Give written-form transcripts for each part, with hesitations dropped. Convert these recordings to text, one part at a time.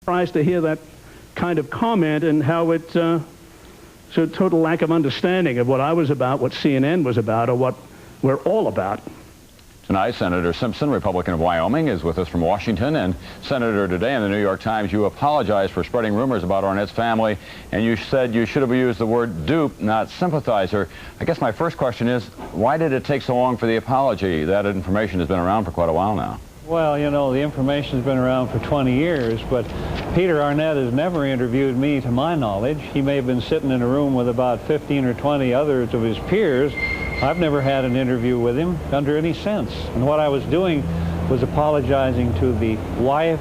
Surprised to hear that kind of comment and how it showed total lack of understanding of what I was about, what CNN was about, or what we're all about. Tonight, Senator Simpson, Republican of Wyoming, is with us from Washington. And Senator, today in the New York Times, you apologized for spreading rumors about Arnett's family, and you said you should have used the word dupe, not sympathizer. I guess my first question is, why did it take so long for the apology? That information has been around for quite a while now. Well, you know, the information's been around for 20 years, but Peter Arnett has never interviewed me, to my knowledge. He may have been sitting in a room with about 15 or 20 others of his peers. I've never had an interview with him under any sense. And what I was doing was apologizing to the wife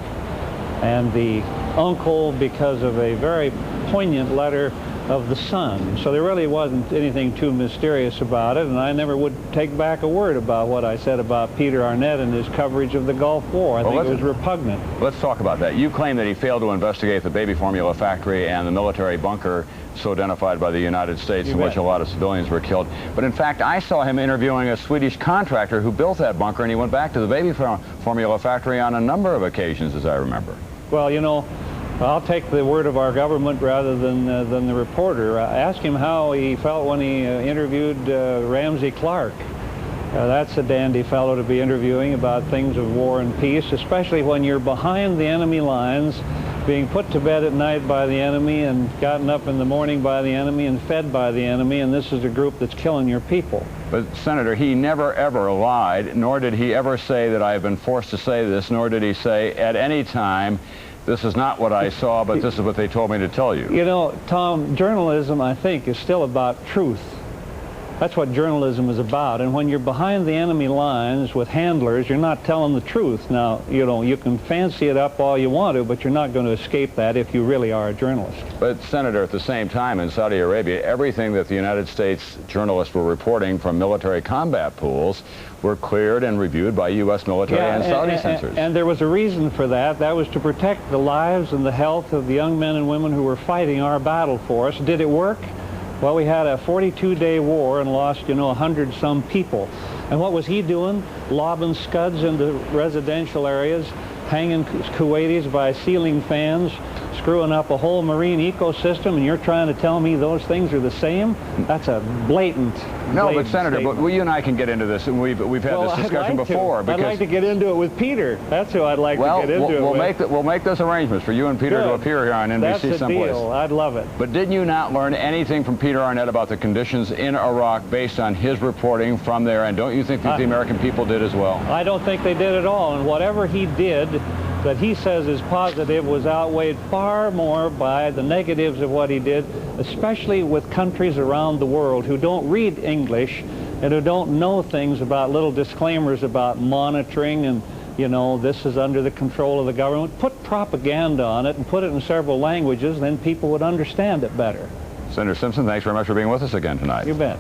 and the uncle because of a very poignant letter of the son. So there really wasn't anything too mysterious about it, and I never would take back a word about what I said about Peter Arnett and his coverage of the Gulf War. I think it was repugnant. Let's talk about that. You claim that he failed to investigate the baby formula factory and the military bunker so identified by the United States in which a lot of civilians were killed. But in fact, I saw him interviewing a Swedish contractor who built that bunker, and he went back to the baby formula factory on a number of occasions, as I remember. Well, you know, I'll take the word of our government rather than the reporter. Ask him how he felt when he interviewed Ramsey Clark. That's a dandy fellow to be interviewing about things of war and peace, especially when you're behind the enemy lines, being put to bed at night by the enemy and gotten up in the morning by the enemy and fed by the enemy, and this is a group that's killing your people. But Senator, he never ever lied, nor did he ever say that I have been forced to say this, nor did he say at any time, this is not what I saw, but this is what they told me to tell you. You know, Tom, journalism, I think, is still about truth. That's what journalism is about. And when you're behind the enemy lines with handlers, you're not telling the truth. Now, you know, you can fancy it up all you want to, but you're not going to escape that if you really are a journalist. But, Senator, at the same time, in Saudi Arabia, everything that the United States journalists were reporting from military combat pools were cleared and reviewed by U.S. military and Saudi censors. And there was a reason for that. That was to protect the lives and the health of the young men and women who were fighting our battle for us. Did it work? Well, we had a 42-day war and lost, you know, 100-some people. And what was he doing? Lobbing scuds into residential areas, hanging Kuwaitis by ceiling fans, screwing up a whole marine ecosystem, and you're trying to tell me those things are the same? That's a blatant No, but Senator, but you and I can get into this, and we've had this discussion before. I'd like to get into it with Peter. That's who I'd like to get into it with. We'll make those arrangements for you and Peter to appear here on NBC someplace. That's a deal. I'd love it. But didn't you not learn anything from Peter Arnett about the conditions in Iraq based on his reporting from there? And don't you think that the American people did as well? I don't think they did at all. And whatever he did that he says is positive was outweighed far more by the negatives of what he did, especially with countries around the world who don't read English and who don't know things about little disclaimers about monitoring and, you know, this is under the control of the government. Put propaganda on it and put it in several languages, then people would understand it better. Senator Simpson, thanks very much for being with us again tonight. You bet.